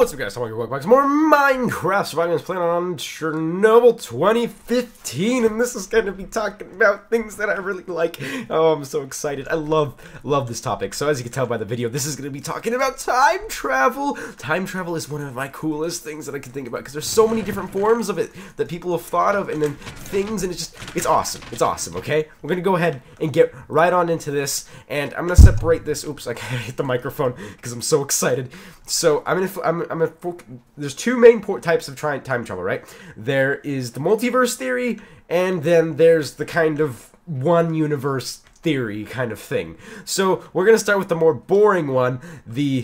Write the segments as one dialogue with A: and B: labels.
A: What's up, guys? Welcome back to more Minecraft Surviving is playing on Chernobyl 2015, and this is going to be talking about things that I really like. Oh, I'm so excited. I love this topic. So as you can tell by the video, this is going to be talking about time travel. Time travel is one of my coolest things that I can think about, because there's so many different forms of it that people have thought of, and then things, and it's awesome. It's awesome, okay? We're going to go ahead and get right on into this, and I'm going to separate this. Oops, I hit the microphone because I'm so excited. So there's two main types of time travel, right? There is the multiverse theory, and then there's the kind of one universe theory kind of thing. So we're going to start with the more boring one,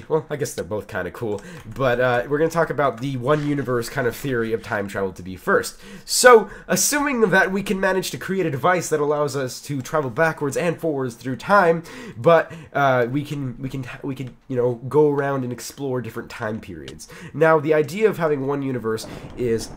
A: well, I guess they're both kind of cool, but we're going to talk about the one universe kind of theory of time travel to be first. So, assuming that we can manage to create a device that allows us to travel backwards and forwards through time, but we can you know, go around and explore different time periods. Now, the idea of having one universe is,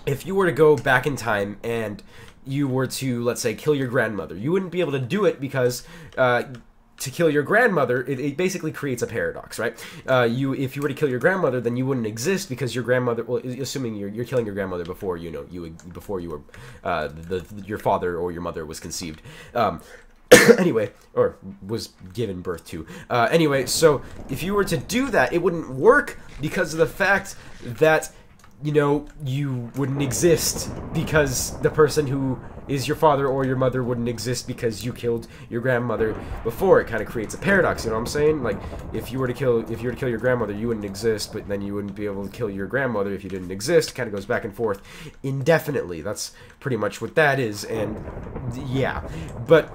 A: if you were to go back in time and you were to, let's say, kill your grandmother, you wouldn't be able to do it because to kill your grandmother, it basically creates a paradox, right? If you were to kill your grandmother, then you wouldn't exist because your grandmother, well, assuming you're killing your grandmother before your father or your mother was conceived. Anyway, or was given birth to. Anyway, so if you were to do that, it wouldn't work because of the fact that, you know, you wouldn't exist because the person who is your father or your mother wouldn't exist because you killed your grandmother before. It kind of creates a paradox, you know what I'm saying? Like, if you were to kill your grandmother, you wouldn't exist, but then you wouldn't be able to kill your grandmother if you didn't exist. It kind of goes back and forth indefinitely. That's pretty much what that is, and yeah. But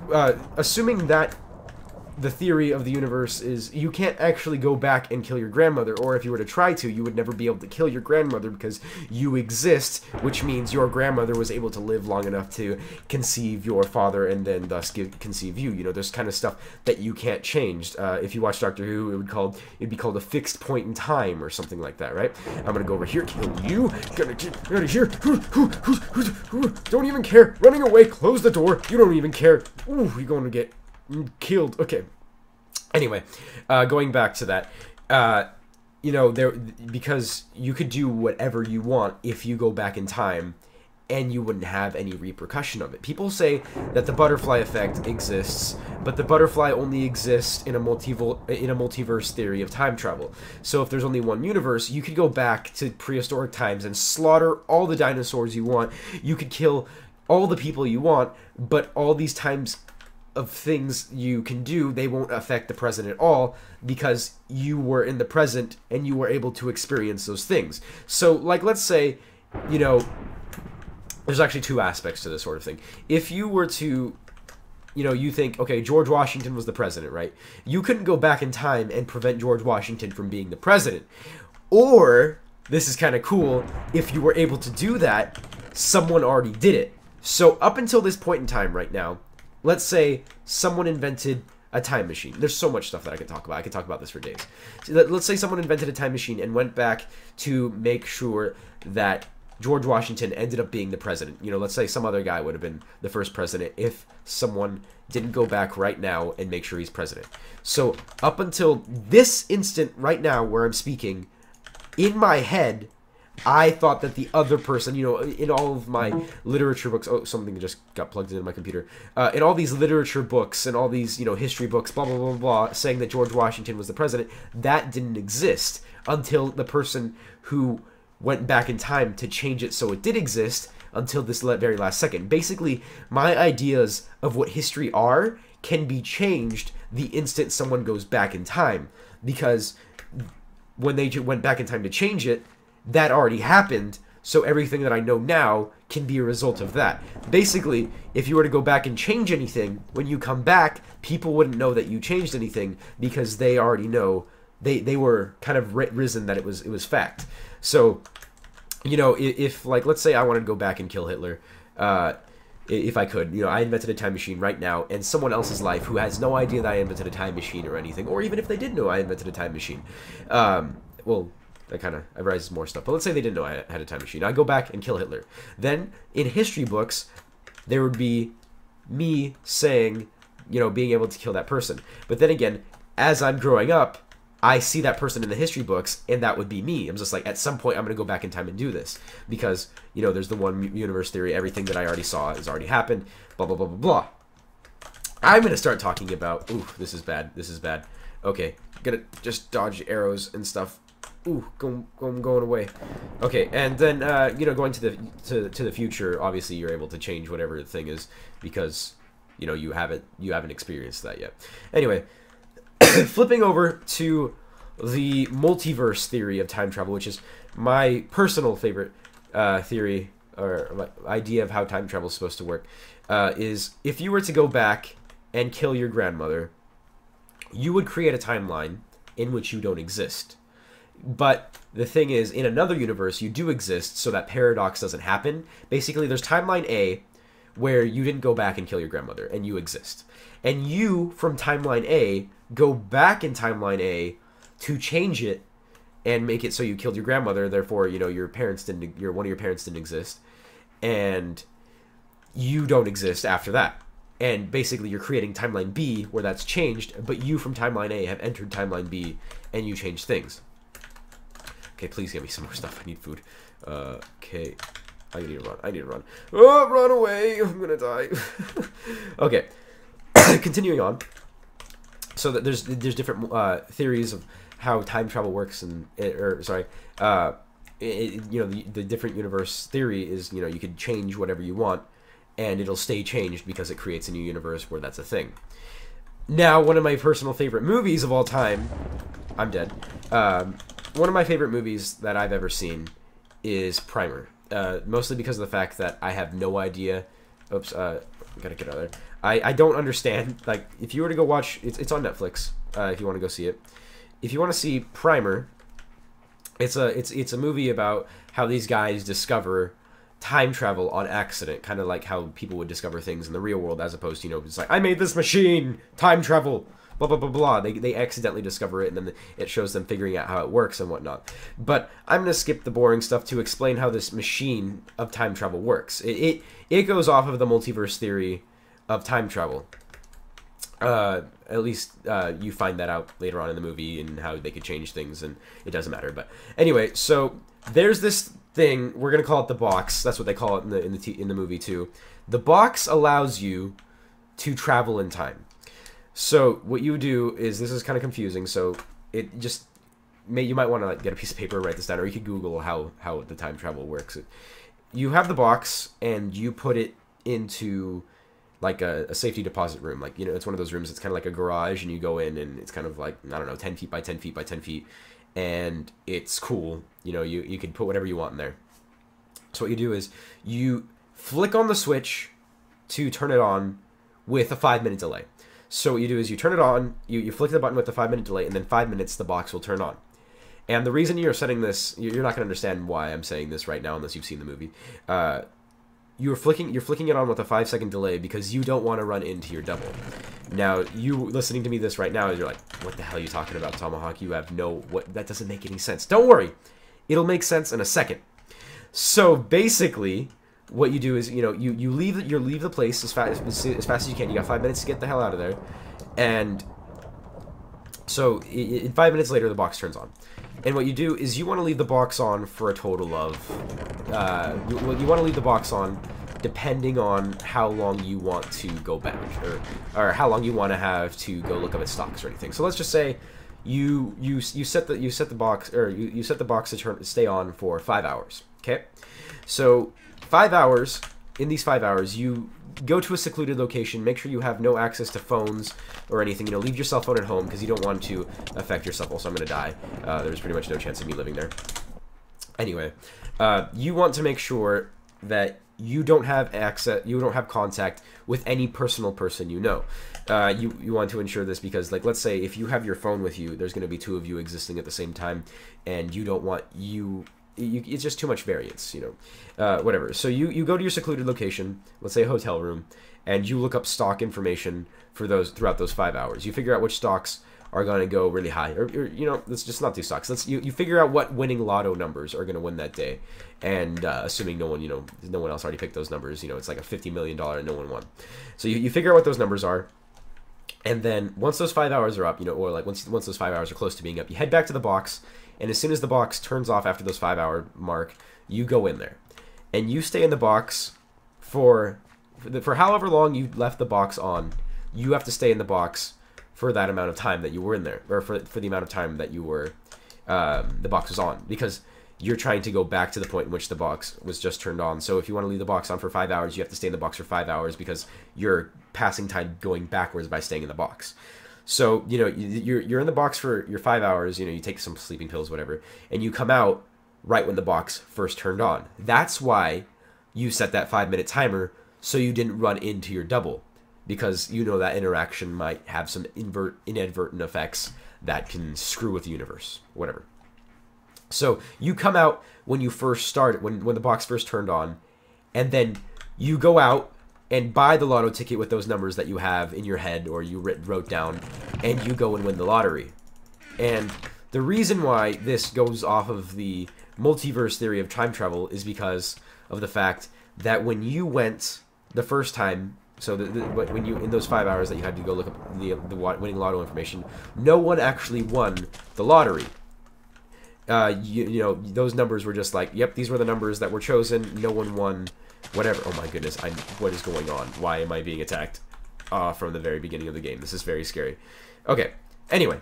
A: assuming that the theory of the universe is you can't actually go back and kill your grandmother, or if you were to try to, you would never be able to kill your grandmother because you exist, which means your grandmother was able to live long enough to conceive your father and then thus conceive you. You know, there's kind of stuff that you can't change. If you watch Doctor Who, it'd be called a fixed point in time or something like that, right? I'm gonna go over here, kill you, gonna get out of here. Don't even care, running away, close the door, you don't even care. Ooh, you're going to get killed. Okay. Anyway, going back to that, you know, because you could do whatever you want if you go back in time, and you wouldn't have any repercussion of it. People say that the butterfly effect exists, but the butterfly only exists in a multiverse theory of time travel. So if there's only one universe, you could go back to prehistoric times and slaughter all the dinosaurs you want. You could kill all the people you want, but all these times of things you can do, they won't affect the present at all because you were in the present and you were able to experience those things. So, like, let's say, you know, there's actually two aspects to this sort of thing. If you were to, you know, you think, okay, George Washington was the president, right? You couldn't go back in time and prevent George Washington from being the president. Or, this is kind of cool, if you were able to do that, someone already did it. So, up until this point in time right now, let's say someone invented a time machine. There's so much stuff that I could talk about. I could talk about this for days. So let's say someone invented a time machine and went back to make sure that George Washington ended up being the president. You know, let's say some other guy would have been the first president if someone didn't go back right now and make sure he's president. So up until this instant right now where I'm speaking, in my head, I thought that the other person, you know, in all of my literature books, oh, something just got plugged into my computer, in all these literature books and all these, you know, history books, blah, blah, blah, blah, saying that George Washington was the president, that didn't exist until the person who went back in time to change it so it did exist until this very last second. Basically, my ideas of what history are can be changed the instant someone goes back in time, because when they went back in time to change it, that already happened, so everything that I know now can be a result of that. Basically, if you were to go back and change anything, when you come back, people wouldn't know that you changed anything because they already know, they were kind of risen that it was fact. So, you know, if like, let's say I wanted to go back and kill Hitler, if I could, you know, I invented a time machine right now, and someone else's life who has no idea that I invented a time machine or anything, or even if they did know I invented a time machine, well, that kind of arises more stuff. But let's say they didn't know I had a time machine. I go back and kill Hitler. Then, in history books, there would be me saying, you know, being able to kill that person. But then again, as I'm growing up, I see that person in the history books, and that would be me. I'm just like, at some point, I'm going to go back in time and do this. Because, you know, there's the one universe theory. Everything that I already saw has already happened. Blah, blah, blah, blah, blah. I'm going to start talking about... Ooh, this is bad. This is bad. Okay, gonna just dodge arrows and stuff. Ooh, going away. Okay, and then, you know, going to the future, obviously you're able to change whatever the thing is. Because, you know, you haven't experienced that yet. Anyway... Flipping over to the multiverse theory of time travel, which is my personal favorite theory or idea of how time travel is supposed to work, is if you were to go back and kill your grandmother, you would create a timeline in which you don't exist. But the thing is, in another universe, you do exist, so that paradox doesn't happen. Basically, there's timeline A, where you didn't go back and kill your grandmother, and you exist. And you, from timeline A, go back in timeline A to change it and make it so you killed your grandmother, therefore, you know, one of your parents didn't exist, and you don't exist after that. And basically, you're creating timeline B, where that's changed, but you from timeline A have entered timeline B, and you change things. Okay, please give me some more stuff. I need food. Okay. I need to run. I need to run. Oh, run away. I'm gonna die. Okay. Continuing on. So that there's different theories of how time travel works, and you know, the different universe theory is, you know, you could change whatever you want, and it'll stay changed because it creates a new universe where that's a thing. Now, one of my personal favorite movies of all time, I'm dead. One of my favorite movies that I've ever seen is Primer. Mostly because of the fact that I have no idea. Oops, gotta get out of there. I don't understand. Like, if you were to go watch, it's on Netflix. If you want to go see it, if you want to see Primer, it's a movie about how these guys discover time travel on accident, kind of like how people would discover things in the real world, as opposed to, you know, it's like, I made this machine, time travel, blah, blah, blah, blah. They accidentally discover it, and then it shows them figuring out how it works and whatnot. But I'm going to skip the boring stuff to explain how this machine of time travel works. It goes off of the multiverse theory of time travel. At least you find that out later on in the movie, and how they could change things, and it doesn't matter. But anyway, so there's this thing, we're going to call it the box. That's what they call it in the movie too. The box allows you to travel in time. So what you do is, this is kind of confusing, so it just you might want to, like, get a piece of paper and write this down, or you could Google how the time travel works. You have the box, and you put it into like a safety deposit room. Like, you know, it's one of those rooms, it's kind of like a garage, and you go in, and it's kind of like, I don't know, 10 feet by 10 feet by 10 feet, and it's cool. You know, you can put whatever you want in there. So what you do is you flick on the switch to turn it on with a 5-minute delay. So what you do is you turn it on, you flick the button with the 5-minute delay, and then 5 minutes the box will turn on. And the reason you're setting this, you're not going to understand why I'm saying this right now unless you've seen the movie. You're flicking it on with a 5-second delay because you don't want to run into your double. Now, you listening to me this right now, you're like, what the hell are you talking about, Tomahawk? You have that doesn't make any sense. Don't worry. It'll make sense in a second. So basically, what you do is, you know, you leave the place as fast as you can. You got 5 minutes to get the hell out of there, and so in 5 minutes later, the box turns on. And what you do is you want to leave the box on for a total of you want to leave the box on depending on how long you want to go back, or how long you want to have to go look up at stocks or anything. So let's just say you set the box to stay on for 5 hours. Okay, so 5 hours. In these 5 hours, you go to a secluded location. Make sure you have no access to phones or anything. You know, leave your cell phone at home because you don't want to affect yourself. Also, I'm going to die. There's pretty much no chance of me living there. Anyway, you want to make sure that you don't have access, you don't have contact with any personal person you know. You want to ensure this because, like, let's say if you have your phone with you, there's going to be 2 of you existing at the same time, and you don't want it's just too much variance, you know, whatever. So you go to your secluded location, let's say a hotel room, and you look up stock information for throughout those 5 hours. You figure out which stocks are going to go really high, or you know, let's just not do stocks. You figure out what winning lotto numbers are going to win that day, and assuming no one else already picked those numbers, you know, it's like a $50 million and no one won. So you figure out what those numbers are. And then once those 5 hours are up, or like once those 5 hours are close to being up, you head back to the box, and as soon as the box turns off after those 5 hour mark, you go in there, and you stay in the box for however long you left the box on. You have to stay in the box for that amount of time that you were in there, or for the amount of time that you were the box was on, because you're trying to go back to the point in which the box was just turned on. So if you want to leave the box on for 5 hours, you have to stay in the box for 5 hours, because you're passing time going backwards by staying in the box. So, you're in the box for your 5 hours, you take some sleeping pills, whatever, and you come out right when the box first turned on. That's why you set that 5-minute timer, so you didn't run into your double, because that interaction might have some inadvertent effects that can screw with the universe, whatever. So you come out when you first started, when the box first turned on, and then you go out and buy the lotto ticket with those numbers that you have in your head or you wrote down, and you go and win the lottery. And the reason why this goes off of the multiverse theory of time travel is because of the fact that when you went the first time, so when you in those 5 hours that you had to go look up the winning lotto information, no one actually won the lottery. Those numbers were just like, yep, these were the numbers that were chosen. No one won, whatever. Oh my goodness, what is going on? Why am I being attacked? From the very beginning of the game. This is very scary. Okay. Anyway,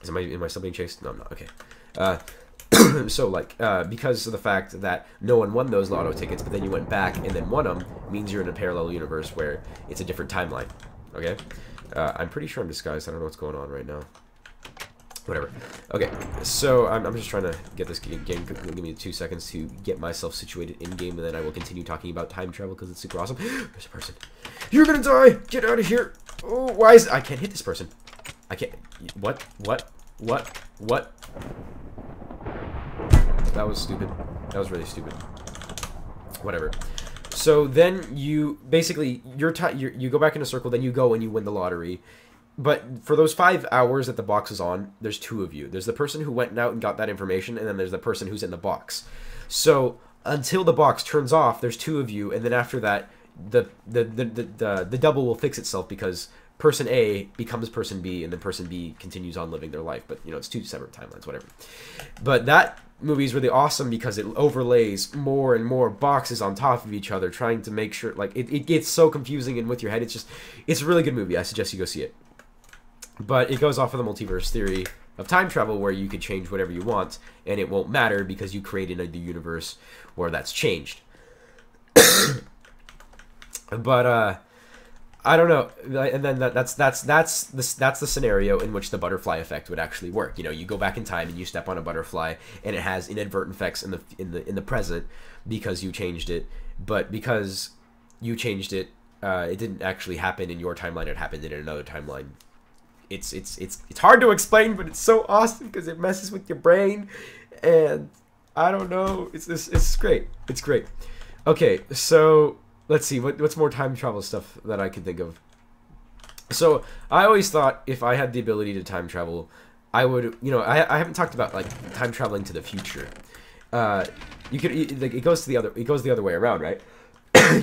A: am I still being chased? No, I'm not. Okay. So because of the fact that no one won those lotto tickets, but then you went back and then won them, means you're in a parallel universe where it's a different timeline. Okay. I'm pretty sure I'm disguised. I don't know what's going on right now. Whatever. Okay, so I'm just trying to get this game. Give me 2 seconds to get myself situated in game, and then I will continue talking about time travel because it's super awesome. There's a person. You're gonna die. Get out of here. Oh, why is I can't hit this person? I can't. What? That was stupid. That was really stupid. Whatever. So then you basically you go back in a circle. Then you go and you win the lottery. But for those 5 hours that the box is on, there's two of you. There's the person who went out and got that information, and then there's the person who's in the box. So until the box turns off, there's two of you, and then after that, the double will fix itself because person A becomes person B, and then person B continues on living their life. But it's two separate timelines, whatever. But that movie is really awesome because it overlays more and more boxes on top of each other, trying to make sure it gets so confusing and with your head. It's a really good movie. I suggest you go see it. But it goes off of the multiverse theory of time travel, where you could change whatever you want, and it won't matter because you created a universe where that's changed. But I don't know. And then that's the scenario in which the butterfly effect would actually work. You go back in time and you step on a butterfly, and it has inadvertent effects in the present because you changed it. But because you changed it, it didn't actually happen in your timeline. It happened in another timeline. It's hard to explain, but it's so awesome because it messes with your brain, and I don't know. It's great. It's great. Okay, so let's see what's more time travel stuff that I can think of. So I always thought if I had the ability to time travel, I would. I haven't talked about time traveling to the future. It goes the other way around, right?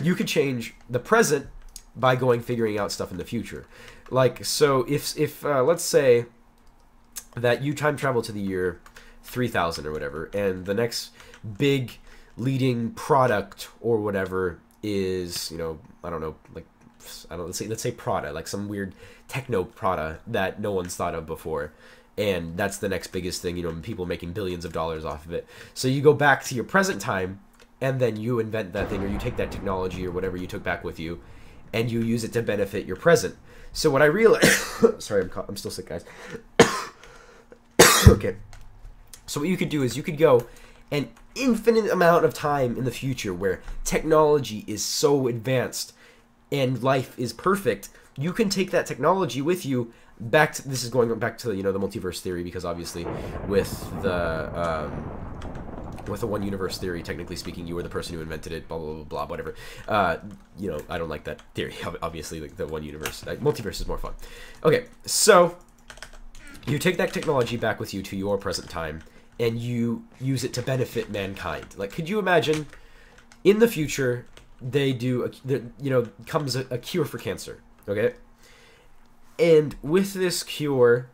A: You could change the present by figuring out stuff in the future. So if let's say that you time travel to the year 3000 or whatever, and the next big leading product or whatever is, I don't know, let's say Prada, some weird techno Prada that no one's thought of before. And that's the next biggest thing, people making billions of dollars off of it. So you go back to your present time, and then you invent that thing, or you take that technology or whatever you took back with you, and you use it to benefit your present. So what I realized... Sorry, I'm still sick, guys. Okay. So what you could do is you could go an infinite amount of time in the future where technology is so advanced and life is perfect. You can take that technology with you back to... This is going back to, the multiverse theory, because obviously with the one universe theory, technically speaking, you were the person who invented it, blah, blah, blah, blah, whatever. I don't like that theory, obviously, the one universe. Multiverse is more fun. Okay, so you take that technology back with you to your present time, and you use it to benefit mankind. Could you imagine, in the future, they do, comes a cure for cancer, okay? And with this cure,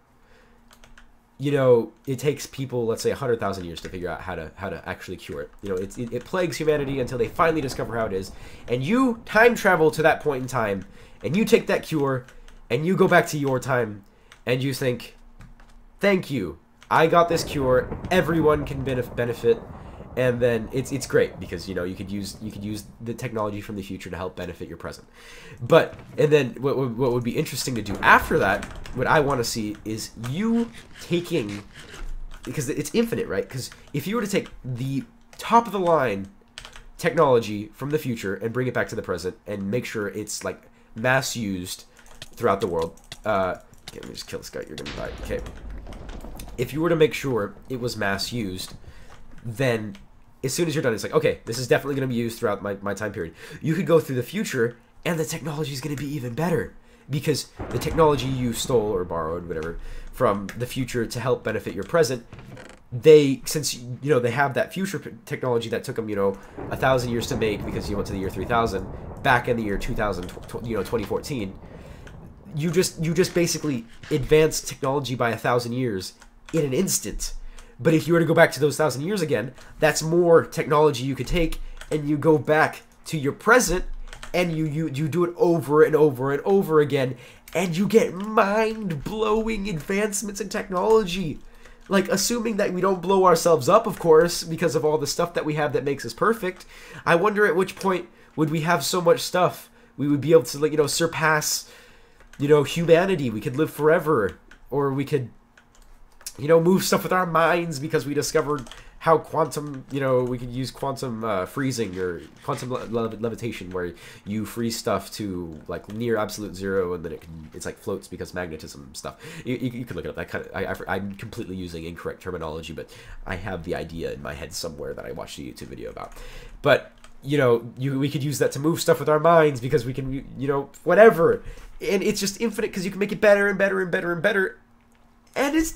A: you know, it takes people, let's say, 100,000 years to figure out how to actually cure it. You know, it plagues humanity until they finally discover how it is. And you time travel to that point in time, and you take that cure, and you go back to your time, and you think, thank you, I got this cure, everyone can benefit. And then it's great because, you know, you could use the technology from the future to help benefit your present. But and then what would be interesting to do after that, what I want to see is you taking, because it's infinite, right? Because if you were to take the top of the line technology from the future and bring it back to the present and make sure it's like mass used throughout the world. Okay, let me just kill this guy. You're gonna die. Okay. If you were to make sure it was mass used, then as soon as you're done, it's like, okay, this is definitely going to be used throughout my time period. You could go through the future, and the technology is going to be even better. Because the technology you stole or borrowed, whatever, from the future to help benefit your present, since, you know, they have that future technology that took them, you know, 1,000 years to make because you went to the year 3000, back in the year 2014, you just basically advanced technology by 1,000 years in an instant. But if you were to go back to those 1,000 years again, that's more technology you could take, and you go back to your present, and you do it over and over and over again, and you get mind-blowing advancements in technology. Like, assuming that we don't blow ourselves up, of course, because of all the stuff that we have that makes us perfect. I wonder at which point would we have so much stuff we would be able to, like, you know, surpass, you know, humanity. We could live forever, or we could, you know, move stuff with our minds because we discovered how quantum, you know, we could use quantum freezing or quantum levitation, where you freeze stuff to like near absolute zero, and then it's like floats because magnetism stuff. You could look it up. That kind of, I'm completely using incorrect terminology, but I have the idea in my head somewhere that I watched a YouTube video about. But you know, we could use that to move stuff with our minds because we can, you know, whatever, and it's just infinite because you can make it better and better and better and better. And it's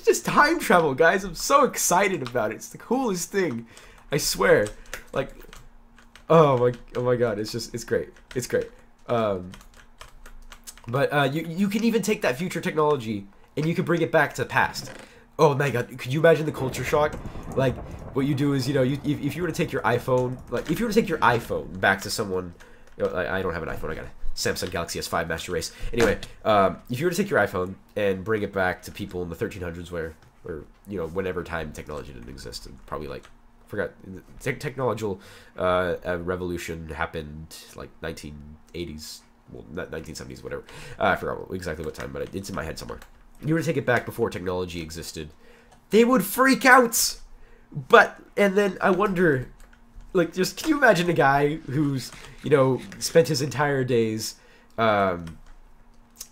A: just time travel, guys. I'm so excited about it. It's the coolest thing. I swear. Like, oh my god, it's great. It's great. But you can even take that future technology and you can bring it back to the past. Oh my god, could you imagine the culture shock? Like, what you do is, you know, if you were to take your iPhone, like, if you were to take your iPhone back to someone, you know, I don't have an iPhone, I got a Samsung Galaxy S5 Master Race. Anyway, if you were to take your iPhone and bring it back to people in the 1300s, where you know, whenever time technology didn't exist, and probably like, forgot, technological revolution happened like 1980s, well, not 1970s, whatever. I forgot exactly what time, but it's in my head somewhere. You were to take it back before technology existed, they would freak out. And then I wonder, like, just can you imagine a guy who's, you know, spent his entire days, you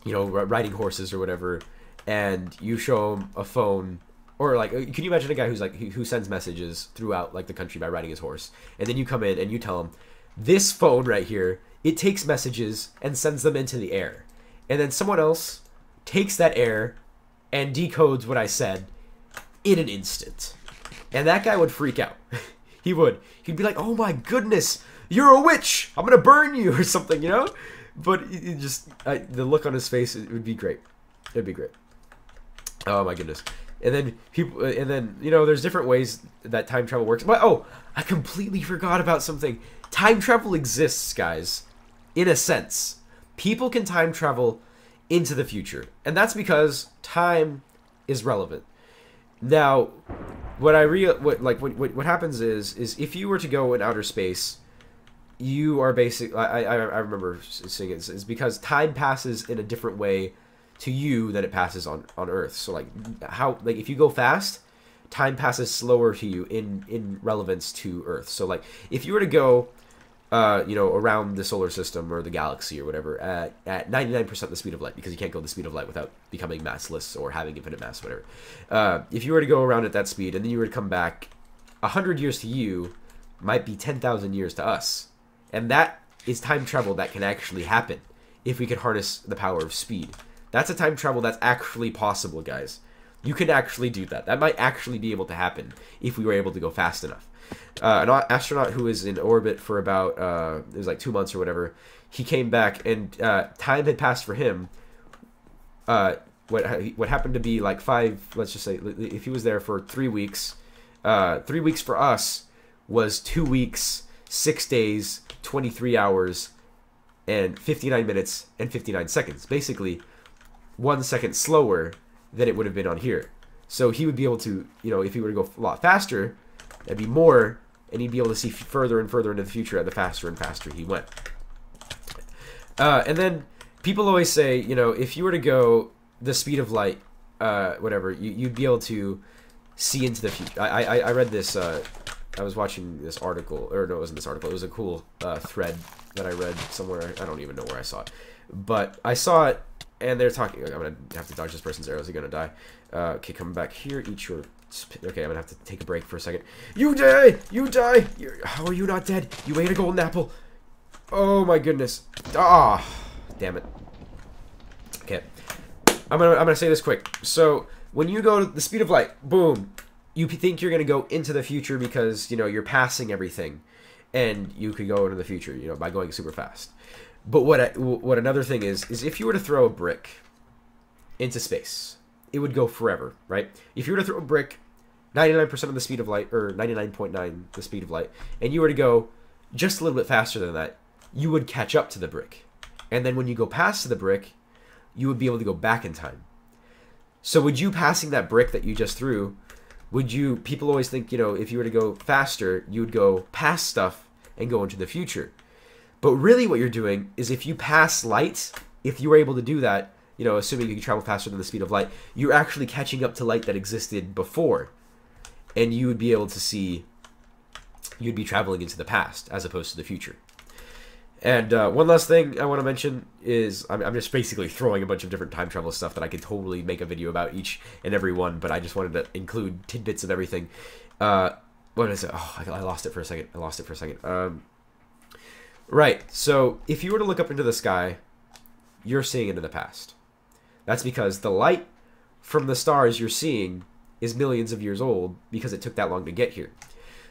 A: know, riding horses or whatever, and you show him a phone, or like, can you imagine a guy who's like, who sends messages throughout like the country by riding his horse, and then you come in and you tell him, this phone right here, it takes messages and sends them into the air, and then someone else takes that air and decodes what I said in an instant, and that guy would freak out. He would. He'd be like, oh my goodness, you're a witch, I'm gonna burn you, or something, you know? But it just, the look on his face, it would be great. It'd be great. Oh my goodness. And then people, you know, there's different ways that time travel works. But, oh, I completely forgot about something. Time travel exists, guys, in a sense. People can time travel into the future, and that's because time is relevant. Now, what happens is if you were to go in outer space, you are basically, I remember seeing it, is because time passes in a different way to you than it passes on Earth. So like if you go fast, time passes slower to you in relevance to Earth. So like if you were to go you know, around the solar system or the galaxy or whatever at 99% the speed of light, because you can't go the speed of light without becoming massless or having infinite mass, whatever. If you were to go around at that speed and then you were to come back, 100 years to you might be 10,000 years to us. And that is time travel that can actually happen if we could harness the power of speed. That's a time travel that's actually possible, guys. You can actually do that. That might actually be able to happen if we were able to go fast enough. An astronaut who was in orbit for about, it was like 2 months or whatever, he came back and time had passed for him what happened to be like 5, let's just say, if he was there for 3 weeks, 3 weeks for us was 2 weeks, 6 days, 23 hours, and 59 minutes and 59 seconds. Basically, 1 second slower than it would have been on here. So he would be able to, you know, if he were to go a lot faster, that'd be more, and he'd be able to see further and further into the future the faster and faster he went. And then people always say, you know, if you were to go the speed of light, whatever, you'd be able to see into the future. I read this, I was watching this article, or no, it wasn't this article, it was a cool thread that I read somewhere. I don't even know where I saw it. But I saw it, and they're talking, I'm going to have to dodge this person's arrows, he's going to die. Okay, coming back here, eat your... Okay, I'm going to have to take a break for a second. You die! You die! How are you not dead? You ate a golden apple. Oh my goodness. Ah, damn it. Okay. I'm gonna say this quick. So, when you go to the speed of light, boom, you think you're going to go into the future because, you know, you're passing everything. And you could go into the future, you know, by going super fast. But what another thing is if you were to throw a brick into space, it would go forever, right? If you were to throw a brick 99% of the speed of light, or 99.9 the speed of light, and you were to go just a little bit faster than that, you would catch up to the brick. And then when you go past the brick, you would be able to go back in time. So would you passing that brick that you just threw, people always think, you know, if you were to go faster, you would go past stuff and go into the future. But really what you're doing is if you pass light, if you were able to do that, you know, assuming you can travel faster than the speed of light, you're actually catching up to light that existed before. And you would be able to see, you'd be traveling into the past as opposed to the future. And one last thing I want to mention is, I'm just basically throwing a bunch of different time travel stuff that I could totally make a video about each and every one, but I just wanted to include tidbits of everything. What is it? Oh, I lost it for a second. Right, so if you were to look up into the sky, you're seeing into the past. That's because the light from the stars you're seeing is millions of years old because it took that long to get here.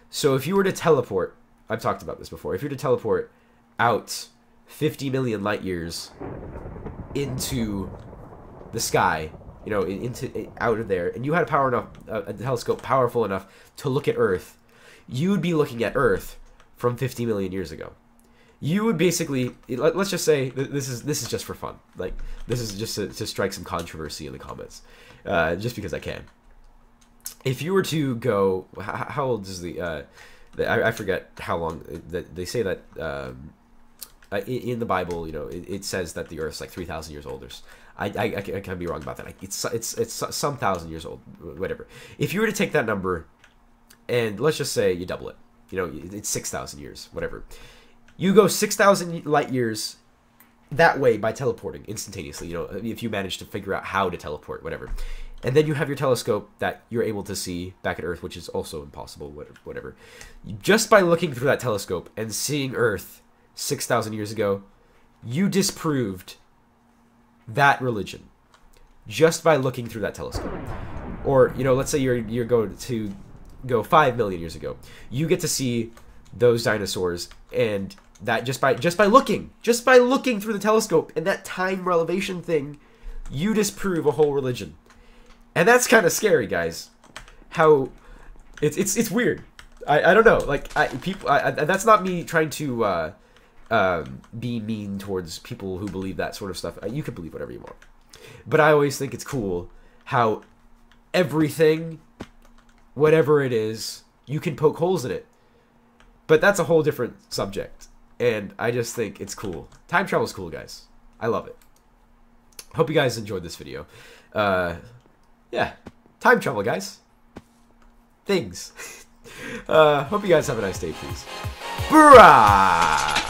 A: So if you were to teleport, I've talked about this before, if you were to teleport out 50 million light years into the sky, you know, out of there, and you had a telescope powerful enough to look at Earth, you'd be looking at Earth from 50 million years ago. You would basically, let's just say, this is just for fun. Like, this is just to strike some controversy in the comments, just because I can. If you were to go, how old is I forget how long, they say that in the Bible, you know, it says that the Earth's like 3,000 years old. I can be wrong about that. It's some thousand years old, whatever. If you were to take that number, and let's just say you double it, you know, it's 6,000 years, whatever. You go 6,000 light years that way by teleporting instantaneously, you know, if you manage to figure out how to teleport, whatever. And then you have your telescope that you're able to see back at Earth, which is also impossible, whatever. Just by looking through that telescope and seeing Earth 6,000 years ago, you disproved that religion just by looking through that telescope. Or, you know, let's say you're going to go 5 million years ago. You get to see those dinosaurs, and that just by looking through the telescope and that time relevation thing, you disprove a whole religion. And that's kind of scary, guys. How it's weird. I don't know. Like, that's not me trying to be mean towards people who believe that sort of stuff. You can believe whatever you want, but I always think it's cool how everything, whatever it is, you can poke holes in it. But that's a whole different subject, and I just think it's cool. Time travel's cool, guys. I love it. Hope you guys enjoyed this video. Yeah, time travel, guys. Things. Hope you guys have a nice day, please. Brah!